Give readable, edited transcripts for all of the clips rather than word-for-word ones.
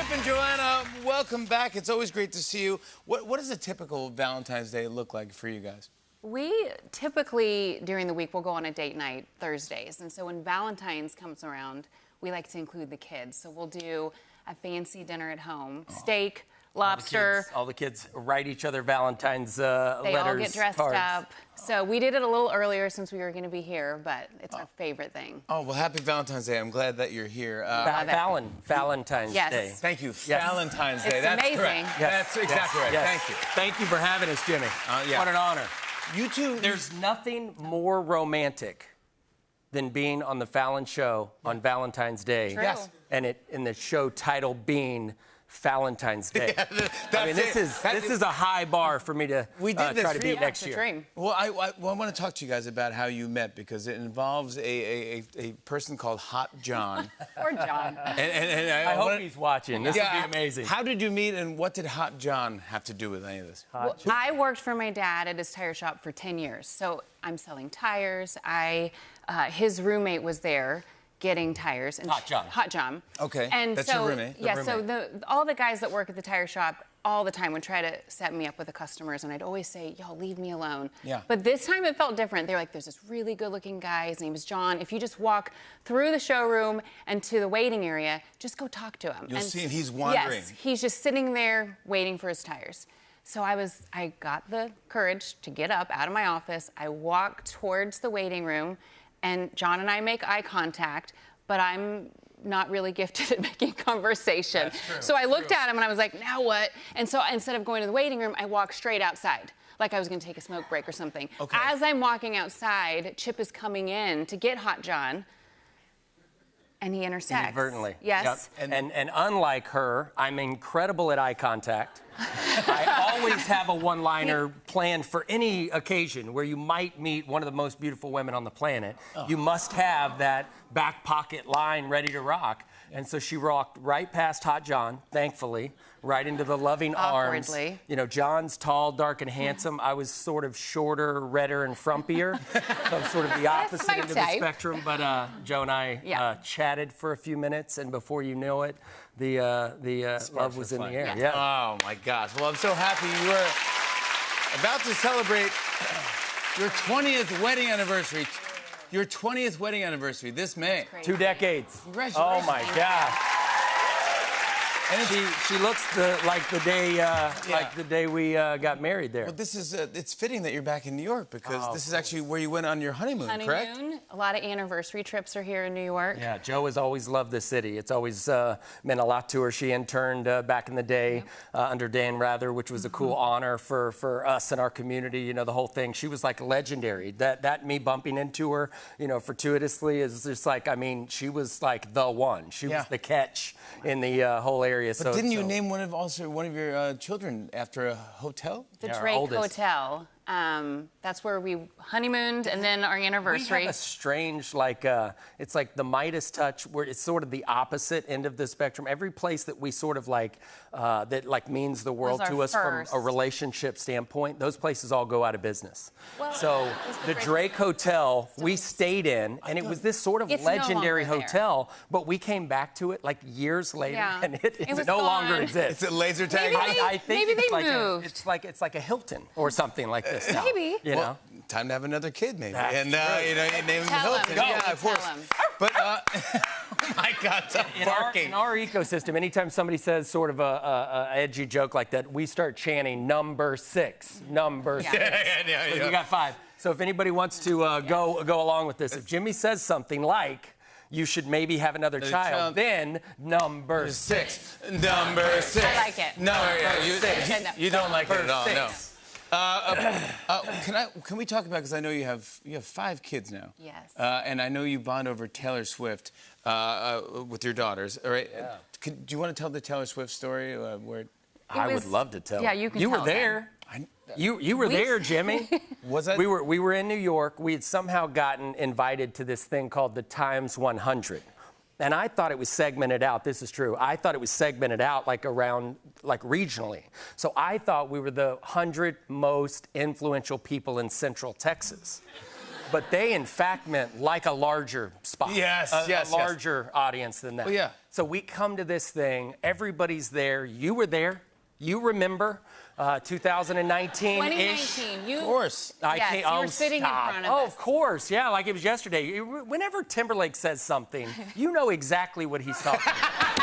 Jeff and Joanna, welcome back. It's always great to see you. What does a typical Valentine's Day look like for you guys? We typically, during the week, will go on a date night Thursdays. And so when Valentine's comes around, we like to include the kids. So we'll do a fancy dinner at home, steak, lobster. All the kids write each other Valentine's letters. They all get dressed cards. up. So we did it a little earlier since we were going to be here, but it's our favorite thing. Oh, well, happy Valentine's Day. I'm glad that you're here. Valentine's Yes. Day. Thank you. Yes. Valentine's Day. It's That's amazing. correct. Yes. That's exactly right. Yes. Thank you. Thank you for having us, Jimmy. Yeah. What an honor. You two. There's nothing more romantic than being on the Fallon Show on Valentine's Day. True. Yes. And the show title being Valentine's Day. Yeah, I mean, this is a high bar for me to We did this try to for beat you. next It's a year. dream. Well, I want to talk to you guys about how you met because it involves a person called Hot John. Or John. and I hope wanna- he's watching. This would be amazing. How did you meet, and what did Hot John have to do with any of this? Well, I worked for my dad at his tire shop for 10 years. So I'm selling tires. His roommate was there getting tires. And Hot John. Okay, And that's so, your roommate. Yeah, so all the guys that work at the tire shop all the time would try to set me up with the customers, and I'd always say, y'all leave me alone. Yeah. But this time it felt different. They're like, there's this really good-looking guy. His name is John. If you just walk through the showroom and to the waiting area, just go talk to him. You'll see him. He's wandering. Yes, he's just sitting there waiting for his tires. So I got the courage to get up out of my office. I walked towards the waiting room, and John and I make eye contact, but I'm not really gifted at making conversation. So I looked at him and I was like, now what? And so instead of going to the waiting room, I walked straight outside, like I was gonna take a smoke break or something. Okay. As I'm walking outside, Chip is coming in to get Hot John, and he intersects. Inadvertently. Yes. Yep. And unlike her, I'm incredible at eye contact. I always have a one-liner planned for any occasion where you might meet one of the most beautiful women on the planet. You must have that back pocket line ready to rock. And so she rocked right past Hot John, thankfully, right into the loving arms. Awkwardly. You know, John's tall, dark, and handsome. I was sort of shorter, redder, and frumpier. So I'm sort of the opposite my end of the type. spectrum. But Joe and I chatted for a few minutes, and before you know it, the love was in the air. Yes. Yeah. Oh my gosh! Well, I'm so happy you were about to celebrate your 20th wedding anniversary. Your 20th wedding anniversary this May. 2 decades. Congratulations. Oh my gosh. And She looks like the day we got married there. Well, this is it's fitting that you're back in New York because this is actually where you went on your honeymoon, correct? Honeymoon. A lot of anniversary trips are here in New York. Yeah, Jo has always loved this city. It's always meant a lot to her. She interned back in the day under Dan Rather, which was a cool honor for us and our community. You know, the whole thing. She was like legendary. That me bumping into her, you know, fortuitously is just like, I mean, she was like the one. She was the catch in the whole area. But didn't you name one of your children after a hotel? The our Drake oldest. Hotel. That's where we honeymooned, and then our anniversary. We have a strange, it's like the Midas touch, where it's sort of the opposite end of the spectrum. Every place that we sort of that means the world Was to our us first. from a relationship standpoint, those places all go out of business. Well, So it was the Drake Hotel we stayed in, and it was this sort of It's no legendary longer there. hotel, but we came back to it like years later, Yeah. and it It was no longer gone. exists. It's a laser tag. Maybe I think Maybe it's they like moved. it's like a Hilton or something like this now. Maybe. You know? Well, time to have another kid, maybe. That's and you know, you name him Tell him. Hilton. Go. Yeah, of Tell course. him. But oh my God, stop barking. In our ecosystem, anytime somebody says sort of a edgy joke like that, we start chanting number 6, number 6. Yeah. We got 5. So if anybody wants to go along with this, if Jimmy says something like, you should maybe have another child, then number 6. Number 6. I like it. No, Six. you don't like it at all. No. 6. Can we talk about, because I know you have 5 kids now. Yes. And I know you bond over Taylor Swift with your daughters. All right. Yeah. Do you want to tell the Taylor Swift story? I would love to tell. Yeah, you can You tell were them. there. You were there, Jimmy. Was that? We were in New York. We had somehow gotten invited to this thing called the Times 100. And I thought it was segmented out. This is true. I thought it was segmented out around regionally. So I thought we were the 100 most influential people in Central Texas. but they in fact meant like a larger spot. Yes, a yes. larger audience than that. Oh, yeah. So we come to this thing, everybody's there. You were there. You remember 2019-ish. 2019. You, Of course. Yes, you were sitting in front of Oh, us. of course. Yeah, like it was yesterday. Whenever Timberlake says something, you know exactly what he's talking about.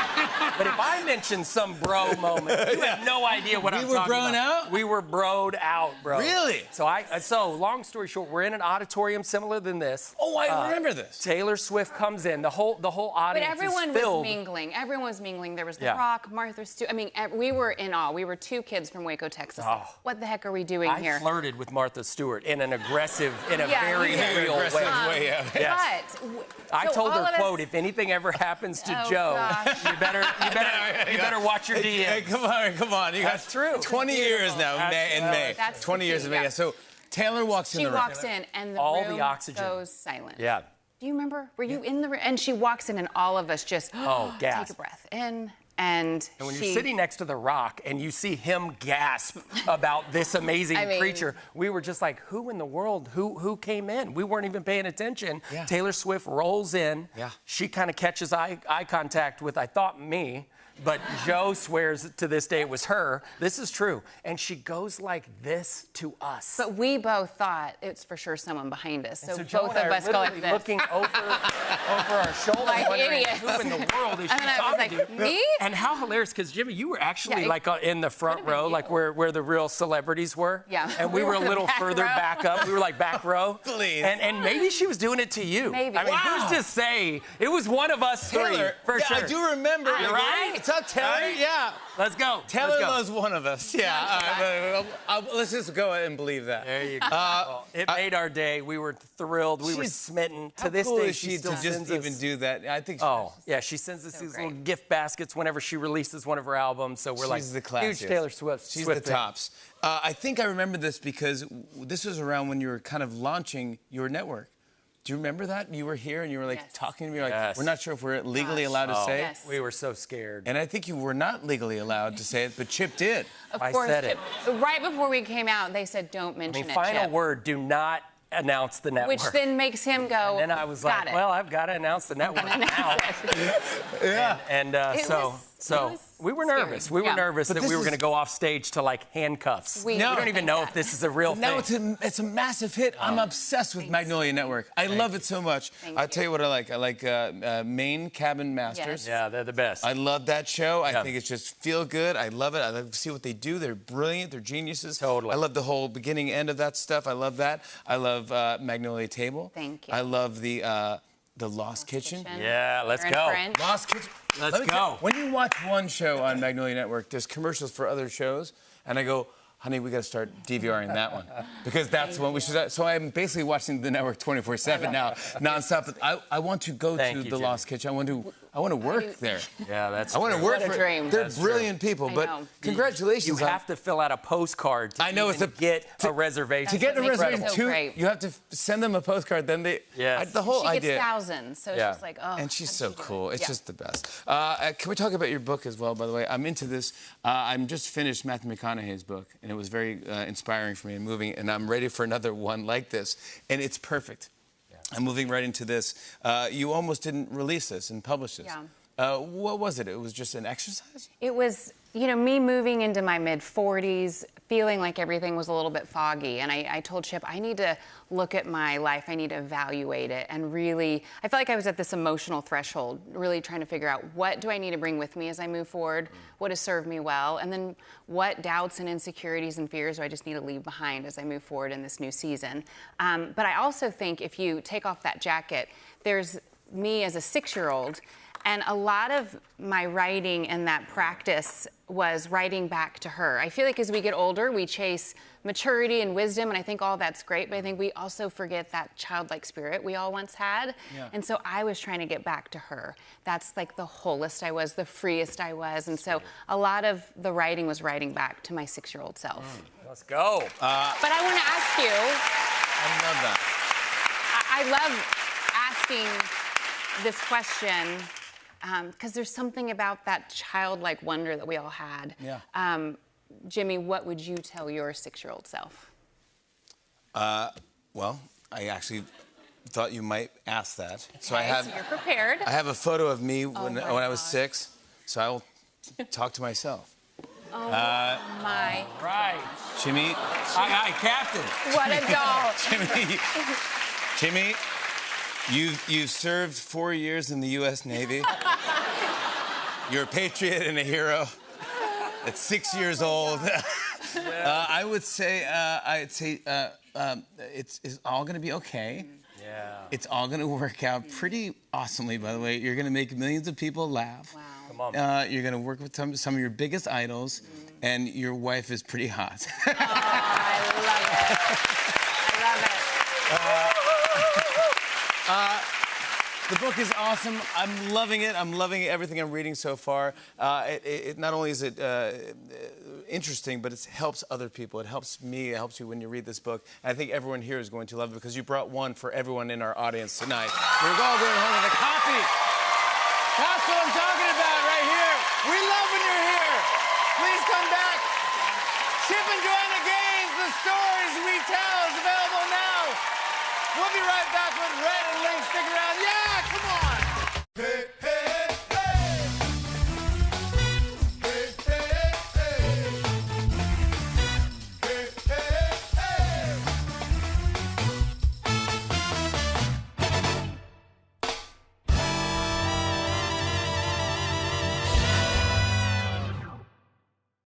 But if I mention some bro moment, you have no idea what I'm talking about. We were broing out? We were broed out, bro. Really? So long story short, we're in an auditorium similar than this. Oh, I remember this. Taylor Swift comes in. The whole But audience everyone is was filled. mingling. Everyone was mingling. There was The Yeah. Rock, Martha Stewart. I mean, we were in awe. We were 2 kids from Waco, Texas. Oh. What the heck are we doing I here? flirted with Martha Stewart in an aggressive, in a Yeah, very you did. real Aggressive way. way, yeah. Yes. But I so told all her, of us- quote, if anything ever happens to Oh, Joe, gosh. you better watch your DMs. Hey, come on. You got That's true. 20 years now in May. That's 20 years in yeah. May. So Taylor walks in She the room. walks in, and the All room the oxygen. goes silent. Yeah. Do you remember? Were you in the room? And she walks in, and all of us just take gasp. a breath in. And when she, you're sitting next to The Rock and you see him gasp about this amazing I mean- creature, we were just like, who in the world? Who came in? We weren't even paying attention. Yeah. Taylor Swift rolls in. Yeah. She kind of catches eye contact with, I thought, me. But Joe swears to this day it was her. This is true. And she goes like this to us. But we both thought it's for sure someone behind us. So, Joe both and of I us are go like literally this. looking over our shoulder, Like wondering idiots. who in the world is she And then I was talking like, to? me? And how hilarious, because Jimmy, you were actually Yeah, like in the front could've been row, you. like where the real celebrities were. Yeah. And we We were were a in the little back further row. back up. We were like back row. Please. And maybe she was doing it to you. Maybe. I mean, Wow. who's to say? It was one of us Taylor, three, for yeah, sure. I do remember. You're right. What's up, Taylor? Right? Yeah. Let's go. Taylor Let's go. loves one of us. Yeah. All right, but, let's just go ahead and believe that. There you go. Well, it made our day. We were thrilled. We were She's- smitten. How To this cool day, is she she still to just sends even us. do that? I think. Oh, yeah, she sends us So these great. little gift baskets whenever she releases one of her albums. So we're like She's the huge classiest. Taylor Swift. She's Swift the fan. tops. I think I remember this because this was around when you were kind of launching your network. Do you remember that? You were here and you were like Yes. talking to me, like, Yes. we're not sure if we're legally Gosh. allowed to say it. Yes. We were so scared. And I think you were not legally allowed to say it, but Chip did. Of I course, said it. right before we came out, they said, don't I mention mean, it, final Chip. word, do not announce the network. Which then makes him go, and then I was got like, it. well, I've got to announce the network And now. Yeah. And It so was we were scary. nervous. We were Yeah. nervous But that this we were is- going to go off stage to like handcuffs. We We didn't don't even think know that. if this is a real Now thing. it's a massive hit. I'm obsessed with Magnolia Network. I love it so much. Thank I'll you. tell you what I like. I like Maine Cabin Masters. Yes. Yeah, they're the best. I love that show. I Yeah. think it's just feel good. I love it. I love to see what they do. They're brilliant. They're geniuses. Totally. I love the whole beginning end of that stuff. I love that. I love Magnolia Table. Thank you. I love the Lost Kitchen. Yeah, let's They're in go. French. Lost Kitchen. Let's Let me tell go. you, when you watch one show on Magnolia Network, there's commercials for other shows, and I go, honey, we got to start DVRing that one because that's when we should. So I'm basically watching the network 24/7 now, nonstop. But I want to go Thank to you, the Jimmy. Lost Kitchen. I want to work there. Yeah, that's I want to true. work What a for. dream. They're That's brilliant people, I but know. congratulations. You on- have to fill out a postcard to I know, it's even get a reservation. to get a That's what makes it reservation so too. great. You have to send them a postcard. Then they. Yes. The whole She gets idea. thousands, so Yeah. she's like, oh. And she's how so did you do it? cool. It's Yeah. just the best. Can we talk about your book as well, by the way? I'm into this. I'm just finished Matthew McConaughey's book, and it was very inspiring for me and moving, and I'm ready for another one like this, and it's perfect. I'm moving right into this. You almost didn't release this and publish this. Yeah. What was it? It was just an exercise? It was, me moving into my mid-40s, feeling like everything was a little bit foggy. And I told Chip, I need to look at my life. I need to evaluate it. And really, I felt like I was at this emotional threshold, really trying to figure out what do I need to bring with me as I move forward? What has served me well? And then what doubts and insecurities and fears do I just need to leave behind as I move forward in this new season? But I also think if you take off that jacket, there's me as a 6-year-old. And a lot of my writing and that practice was writing back to her. I feel like as we get older, we chase maturity and wisdom, and I think all that's great, but I think we also forget that childlike spirit we all once had. Yeah. And so I was trying to get back to her. That's like the wholest I was, the freest I was. And so a lot of the writing was writing back to my 6-year-old self. Let's go. But I want to ask you, I love that. I love asking this question because there's something about that childlike wonder that we all had. Yeah. Jimmy, what would you tell your 6-year-old self? Well, I actually thought you might ask that. So Okay, so you're prepared. I have a photo of me when I was gosh. 6, so I will talk to myself. Oh my. Right. Jimmy, Aye, Captain. What a doll. Jimmy, you've served 4 years in the U.S. Navy. You're a patriot and a hero. At 6 years old, I would say, it's all gonna be okay. Yeah. It's all gonna work out pretty awesomely, by the way. You're gonna make millions of people laugh. Wow. Come on. You're gonna work with some of your biggest idols, and your wife is pretty hot. Oh, I love it. I love it. The book is awesome. I'm loving it. I'm loving everything I'm reading so far. It not only is it interesting, but it helps other people. It helps me. It helps you when you read this book. And I think everyone here is going to love it because you brought one for everyone in our audience tonight. We're all going home with a copy. That's what I'm talking about right here. We love when you're here. Please come back. Chip and Joanna Gaines, The Stories We Tell is available now. We'll be right back with Rhett and Link. Stick around. Yeah, come on. Hey.